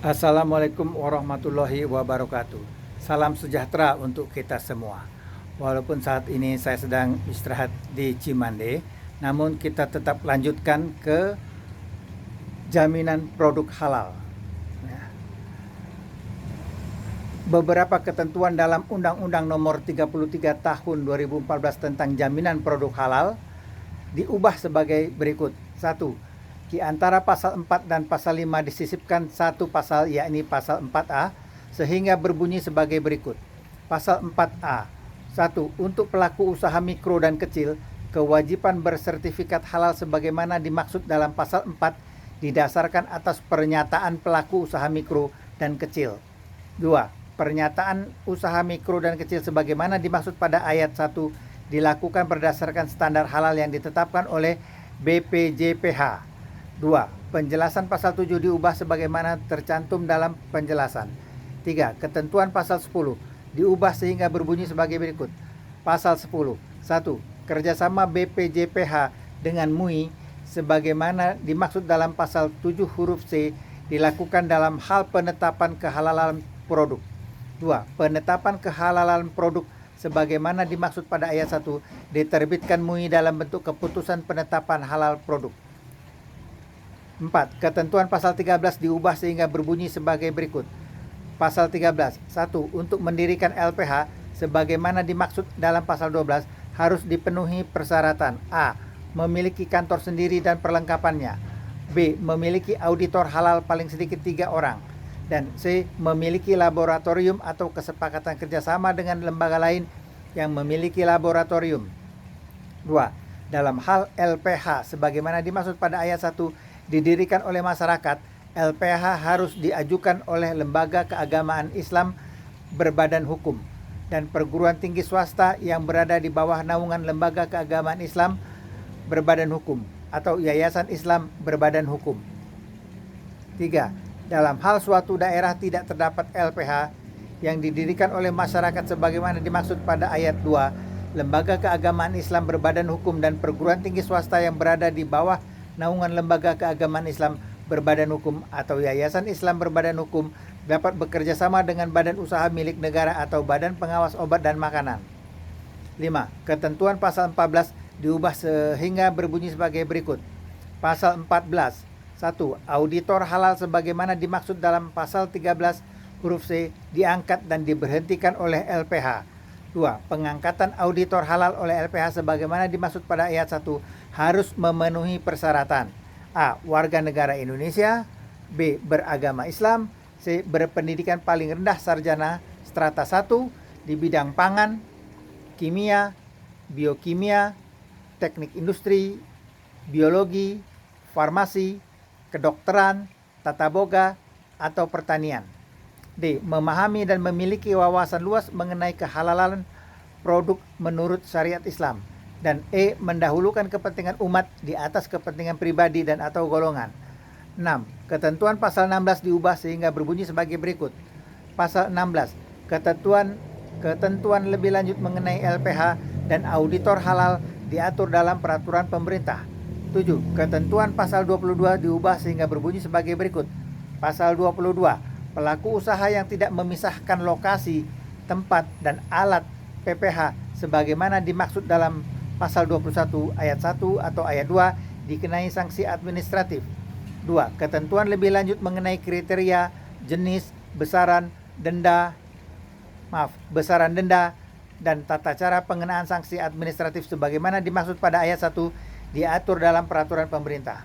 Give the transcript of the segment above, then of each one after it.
Assalamualaikum warahmatullahi wabarakatuh. Salam sejahtera untuk kita semua. Walaupun saat ini saya sedang istirahat di Cimande, namun kita tetap lanjutkan ke jaminan produk halal. Ya. Beberapa ketentuan dalam Undang-Undang Nomor 33 Tahun 2014 tentang jaminan produk halal diubah sebagai berikut. 1. Di antara pasal 4 dan pasal 5 disisipkan satu pasal, yakni pasal 4A, sehingga berbunyi sebagai berikut. Pasal 4A. 1. Untuk pelaku usaha mikro dan kecil, kewajiban bersertifikat halal sebagaimana dimaksud dalam pasal 4 didasarkan atas pernyataan pelaku usaha mikro dan kecil. 2. Pernyataan usaha mikro dan kecil sebagaimana dimaksud pada ayat 1 dilakukan berdasarkan standar halal yang ditetapkan oleh BPJPH. 2. Penjelasan pasal 7 diubah sebagaimana tercantum dalam penjelasan. 3. Ketentuan pasal 10 diubah sehingga berbunyi sebagai berikut. Pasal 10. 1. Kerjasama BPJPH dengan MUI sebagaimana dimaksud dalam pasal 7 huruf C dilakukan dalam hal penetapan kehalalan produk. 2. Penetapan kehalalan produk sebagaimana dimaksud pada ayat 1 diterbitkan MUI dalam bentuk keputusan penetapan halal produk. 4. Ketentuan pasal 13 diubah sehingga berbunyi sebagai berikut. Pasal 13. 1. Untuk mendirikan LPH sebagaimana dimaksud dalam pasal 12 harus dipenuhi persyaratan: A. Memiliki kantor sendiri dan perlengkapannya. B. Memiliki auditor halal paling sedikit 3 orang. Dan C. Memiliki laboratorium atau kesepakatan kerjasama dengan lembaga lain yang memiliki laboratorium. 2. Dalam hal LPH sebagaimana dimaksud pada ayat 1 didirikan oleh masyarakat, LPH harus diajukan oleh lembaga keagamaan Islam berbadan hukum dan perguruan tinggi swasta yang berada di bawah naungan lembaga keagamaan Islam berbadan hukum atau yayasan Islam berbadan hukum. 3. Dalam hal suatu daerah tidak terdapat LPH yang didirikan oleh masyarakat sebagaimana dimaksud pada ayat 2, lembaga keagamaan Islam berbadan hukum dan perguruan tinggi swasta yang berada di bawah naungan lembaga keagamaan Islam berbadan hukum atau yayasan Islam berbadan hukum dapat bekerja sama dengan badan usaha milik negara atau badan pengawas obat dan makanan. 5. Ketentuan pasal 14 diubah sehingga berbunyi sebagai berikut. Pasal 14. 1. Auditor halal sebagaimana dimaksud dalam pasal 13 huruf C diangkat dan diberhentikan oleh LPH. 2. Pengangkatan auditor halal oleh LPH sebagaimana dimaksud pada ayat 1 harus memenuhi persyaratan: A. Warga negara Indonesia. B. Beragama Islam. C. Berpendidikan paling rendah sarjana strata 1 di bidang pangan, kimia, biokimia, teknik industri, biologi, farmasi, kedokteran, tata boga, atau pertanian. D. Memahami dan memiliki wawasan luas mengenai kehalalan produk menurut syariat Islam. Dan E. Mendahulukan kepentingan umat di atas kepentingan pribadi dan atau golongan. 6. Ketentuan pasal 16 diubah sehingga berbunyi sebagai berikut. Pasal 16. Ketentuan lebih lanjut mengenai LPH dan auditor halal diatur dalam peraturan pemerintah. 7. Ketentuan pasal 22 diubah sehingga berbunyi sebagai berikut. Pasal 22. Pelaku usaha yang tidak memisahkan lokasi, tempat, dan alat PPH sebagaimana dimaksud dalam pasal 21 ayat 1 atau ayat 2 dikenai sanksi administratif. 2. Ketentuan lebih lanjut mengenai kriteria, jenis, besaran denda dan tata cara pengenaan sanksi administratif sebagaimana dimaksud pada ayat 1 diatur dalam peraturan pemerintah.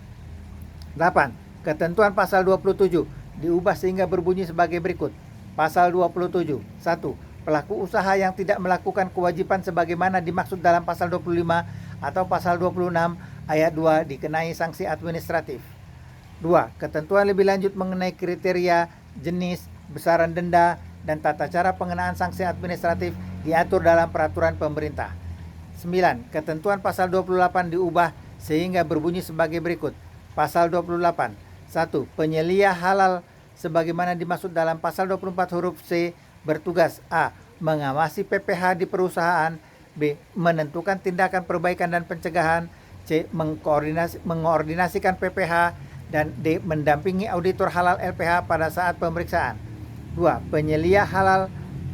8. Ketentuan pasal 27 diubah sehingga berbunyi sebagai berikut. Pasal 27. 1. Pelaku usaha yang tidak melakukan kewajiban sebagaimana dimaksud dalam pasal 25 atau pasal 26 ayat 2 dikenai sanksi administratif. 2. Ketentuan lebih lanjut mengenai kriteria, jenis, besaran denda, dan tata cara pengenaan sanksi administratif diatur dalam peraturan pemerintah. 9. Ketentuan pasal 28 diubah sehingga berbunyi sebagai berikut. Pasal 28. 1. Penyelia halal sebagaimana dimaksud dalam pasal 24 huruf C bertugas: A. Mengawasi PPH di perusahaan. B. Menentukan tindakan perbaikan dan pencegahan. C. Mengkoordinasikan PPH. dan D. Mendampingi auditor halal LPH pada saat pemeriksaan. 2. Penyelia halal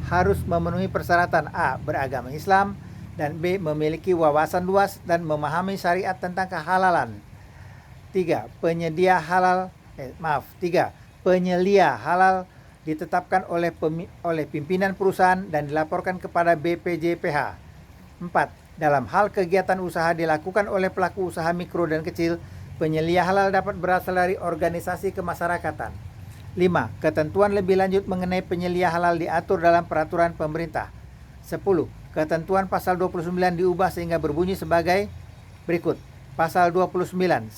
harus memenuhi persyaratan A. Beragama Islam, dan B. Memiliki wawasan luas dan memahami syariat tentang kehalalan. 3. Penyelia halal ditetapkan oleh pimpinan perusahaan dan dilaporkan kepada BPJPH. 4. Dalam hal kegiatan usaha dilakukan oleh pelaku usaha mikro dan kecil, penyelia halal dapat berasal dari organisasi kemasyarakatan. 5. Ketentuan lebih lanjut mengenai penyelia halal diatur dalam peraturan pemerintah. 10. Ketentuan pasal 29 diubah sehingga berbunyi sebagai berikut. Pasal 29. 1.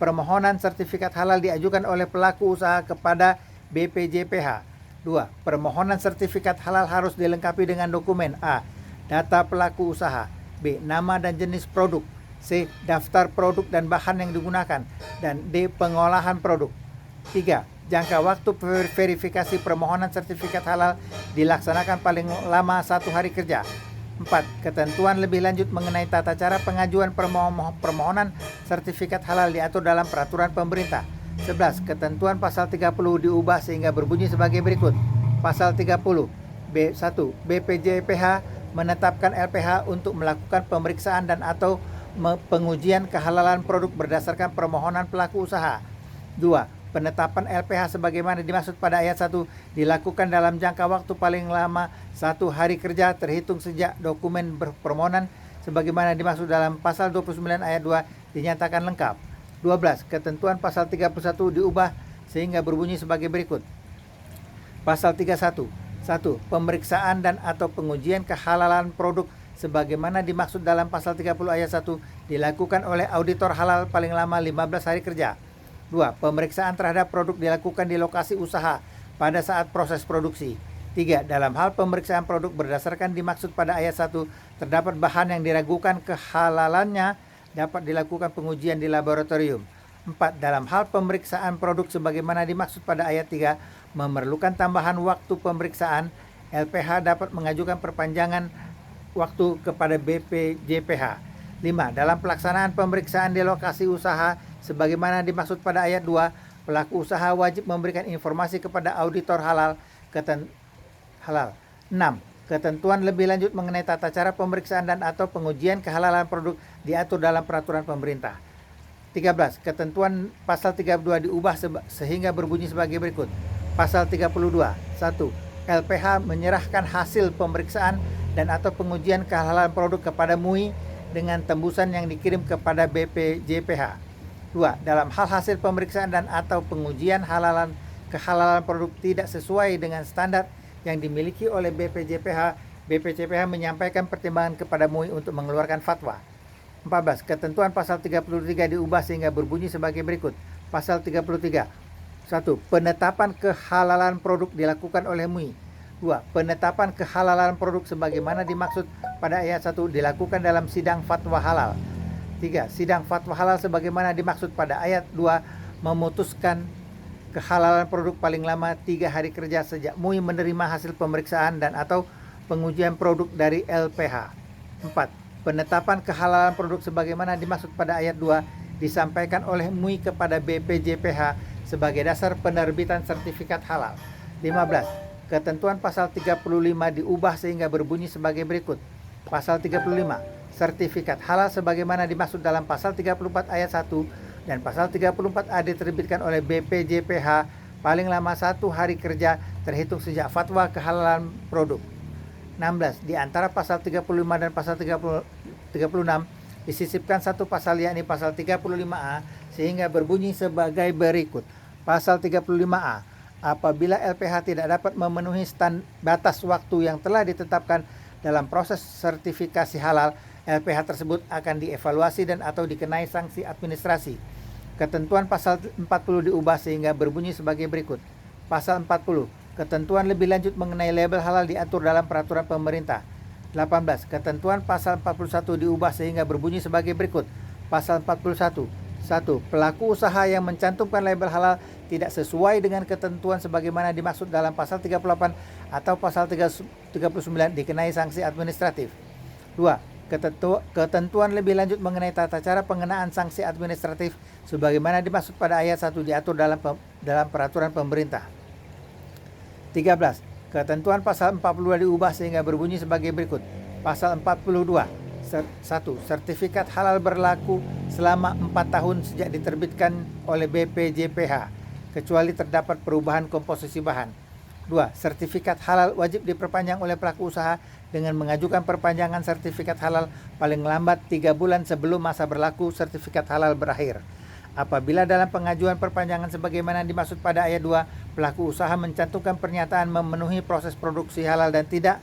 Permohonan sertifikat halal diajukan oleh pelaku usaha kepada BPJPH. 2. Permohonan sertifikat halal harus dilengkapi dengan dokumen A. Data pelaku usaha, B. Nama dan jenis produk, C. Daftar produk dan bahan yang digunakan, dan D. Pengolahan produk. 3. Jangka waktu verifikasi permohonan sertifikat halal dilaksanakan paling lama 1 hari kerja. 4. Ketentuan lebih lanjut mengenai tata cara pengajuan permohonan sertifikat halal diatur dalam peraturan pemerintah. 11. Ketentuan pasal 30 diubah sehingga berbunyi sebagai berikut. Pasal 30 B1. BPJPH menetapkan LPH untuk melakukan pemeriksaan dan atau pengujian kehalalan produk berdasarkan permohonan pelaku usaha. 2. Penetapan LPH sebagaimana dimaksud pada ayat 1 dilakukan dalam jangka waktu paling lama 1 hari kerja terhitung sejak dokumen permohonan sebagaimana dimaksud dalam pasal 29 ayat 2 dinyatakan lengkap. 12. Ketentuan pasal 31 diubah sehingga berbunyi sebagai berikut. Pasal 31. 1. Pemeriksaan dan atau pengujian kehalalan produk sebagaimana dimaksud dalam pasal 30 ayat 1 dilakukan oleh auditor halal paling lama 15 hari kerja. 2. Pemeriksaan terhadap produk dilakukan di lokasi usaha pada saat proses produksi. 3. Dalam hal pemeriksaan produk berdasarkan dimaksud pada ayat 1 terdapat bahan yang diragukan kehalalannya dapat dilakukan pengujian di laboratorium. 4. Dalam hal pemeriksaan produk sebagaimana dimaksud pada ayat 3 memerlukan tambahan waktu pemeriksaan, LPH dapat mengajukan perpanjangan waktu kepada BPJPH. 5. Dalam pelaksanaan pemeriksaan di lokasi usaha sebagaimana dimaksud pada ayat 2, pelaku usaha wajib memberikan informasi kepada auditor halal. 6. Ketentuan lebih lanjut mengenai tata cara pemeriksaan dan atau pengujian kehalalan produk diatur dalam peraturan pemerintah. 13. Ketentuan pasal 32 diubah sehingga berbunyi sebagai berikut. Pasal 32. 1. LPH menyerahkan hasil pemeriksaan dan atau pengujian kehalalan produk kepada MUI dengan tembusan yang dikirim kepada BPJPH. 2. Dalam hal hasil pemeriksaan dan atau pengujian kehalalan produk tidak sesuai dengan standar yang dimiliki oleh BPJPH, BPJPH menyampaikan pertimbangan kepada MUI untuk mengeluarkan fatwa. 14. Ketentuan pasal 33 diubah sehingga berbunyi sebagai berikut. Pasal 33. 1. Penetapan kehalalan produk dilakukan oleh MUI. 2. Penetapan kehalalan produk sebagaimana dimaksud pada ayat 1 dilakukan dalam sidang fatwa halal. 3. Sidang fatwa halal sebagaimana dimaksud pada ayat 2 memutuskan kehalalan produk paling lama 3 hari kerja sejak MUI menerima hasil pemeriksaan dan atau pengujian produk dari LPH. 4. Penetapan kehalalan produk sebagaimana dimaksud pada ayat 2 disampaikan oleh MUI kepada BPJPH sebagai dasar penerbitan sertifikat halal. 15. Ketentuan pasal 35 diubah sehingga berbunyi sebagai berikut. Pasal 35. Sertifikat halal sebagaimana dimaksud dalam pasal 34 ayat 1 dan pasal 34A diterbitkan oleh BPJPH paling lama 1 hari kerja terhitung sejak fatwa kehalalan produk. 16. Di antara pasal 35 dan pasal 36 disisipkan satu pasal yakni pasal 35A sehingga berbunyi sebagai berikut. Pasal 35A. Apabila LPH tidak dapat memenuhi batas waktu yang telah ditetapkan dalam proses sertifikasi halal, LPH tersebut akan dievaluasi dan atau dikenai sanksi administrasi. Ketentuan pasal 40 diubah sehingga berbunyi sebagai berikut. Pasal 40. Ketentuan lebih lanjut mengenai label halal diatur dalam peraturan pemerintah. 18. Ketentuan pasal 41 diubah sehingga berbunyi sebagai berikut. Pasal 41. 1. Pelaku usaha yang mencantumkan label halal tidak sesuai dengan ketentuan sebagaimana dimaksud dalam pasal 38 atau pasal 39 dikenai sanksi administratif. 2. Ketentuan lebih lanjut mengenai tata cara pengenaan sanksi administratif sebagaimana dimaksud pada ayat 1 diatur dalam peraturan pemerintah. 13. Ketentuan pasal 42 diubah sehingga berbunyi sebagai berikut. Pasal 42. 1. Sertifikat halal berlaku selama 4 tahun sejak diterbitkan oleh BPJPH kecuali terdapat perubahan komposisi bahan. 2. Sertifikat halal wajib diperpanjang oleh pelaku usaha dengan mengajukan perpanjangan sertifikat halal paling lambat 3 bulan sebelum masa berlaku sertifikat halal berakhir. Apabila dalam pengajuan perpanjangan sebagaimana dimaksud pada ayat 2, pelaku usaha mencantumkan pernyataan memenuhi proses produksi halal dan tidak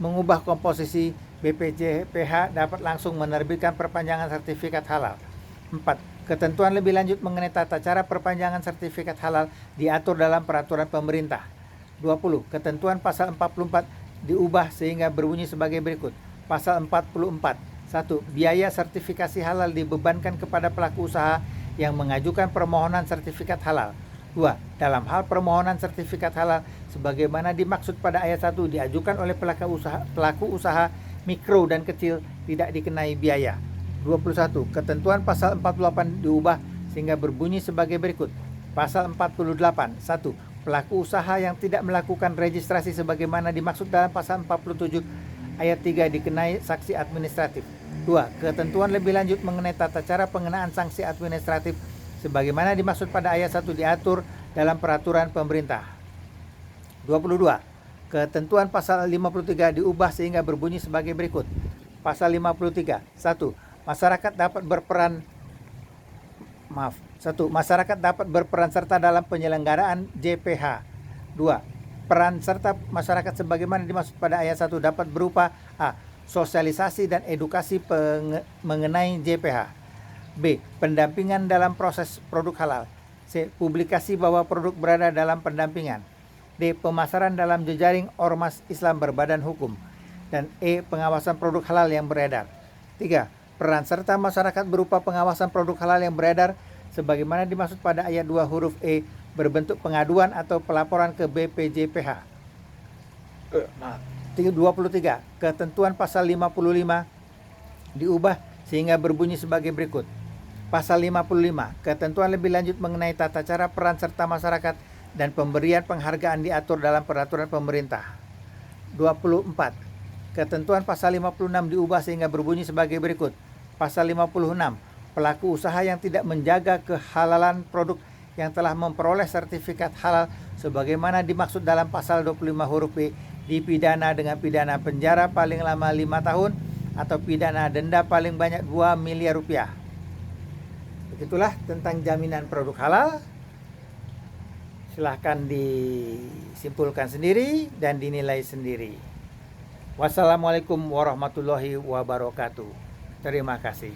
mengubah komposisi, BPJPH dapat langsung menerbitkan perpanjangan sertifikat halal. 4. Ketentuan lebih lanjut mengenai tata cara perpanjangan sertifikat halal diatur dalam peraturan pemerintah. 20. Ketentuan pasal 44 diubah sehingga berbunyi sebagai berikut. Pasal 44. 1. Biaya sertifikasi halal dibebankan kepada pelaku usaha yang mengajukan permohonan sertifikat halal. 2. Dalam hal permohonan sertifikat halal sebagaimana dimaksud pada ayat 1 diajukan oleh pelaku usaha mikro dan kecil tidak dikenai biaya. 21. Ketentuan pasal 48 diubah sehingga berbunyi sebagai berikut. Pasal 48. 1. Pelaku usaha yang tidak melakukan registrasi sebagaimana dimaksud dalam pasal 47 ayat 3 dikenai sanksi administratif. 2. Ketentuan lebih lanjut mengenai tata cara pengenaan sanksi administratif sebagaimana dimaksud pada ayat 1 diatur dalam peraturan pemerintah. 22. Ketentuan pasal 53 diubah sehingga berbunyi sebagai berikut. Pasal 53. 1. Masyarakat dapat berperan serta dalam penyelenggaraan JPH. 2. Peran serta masyarakat sebagaimana dimaksud pada ayat 1 dapat berupa A. Sosialisasi dan edukasi mengenai JPH. B. Pendampingan dalam proses produk halal. C. Publikasi bahwa produk berada dalam pendampingan. D. Pemasaran dalam jejaring ormas Islam berbadan hukum. Dan E. Pengawasan produk halal yang beredar. 3. Peran serta masyarakat berupa pengawasan produk halal yang beredar sebagaimana dimaksud pada ayat 2 huruf E berbentuk pengaduan atau pelaporan ke BPJPH. 23. Ketentuan pasal 55 diubah sehingga berbunyi sebagai berikut. Pasal 55. Ketentuan lebih lanjut mengenai tata cara peran serta masyarakat dan pemberian penghargaan diatur dalam peraturan pemerintah. 24. Ketentuan pasal 56 diubah sehingga berbunyi sebagai berikut. Pasal 56. Pelaku usaha yang tidak menjaga kehalalan produk yang telah memperoleh sertifikat halal sebagaimana dimaksud dalam pasal 25 huruf B dipidana dengan pidana penjara paling lama 5 tahun atau pidana denda paling banyak 2 miliar rupiah. Begitulah tentang jaminan produk halal. Silahkan disimpulkan sendiri dan dinilai sendiri. Wassalamualaikum warahmatullahi wabarakatuh. Terima kasih.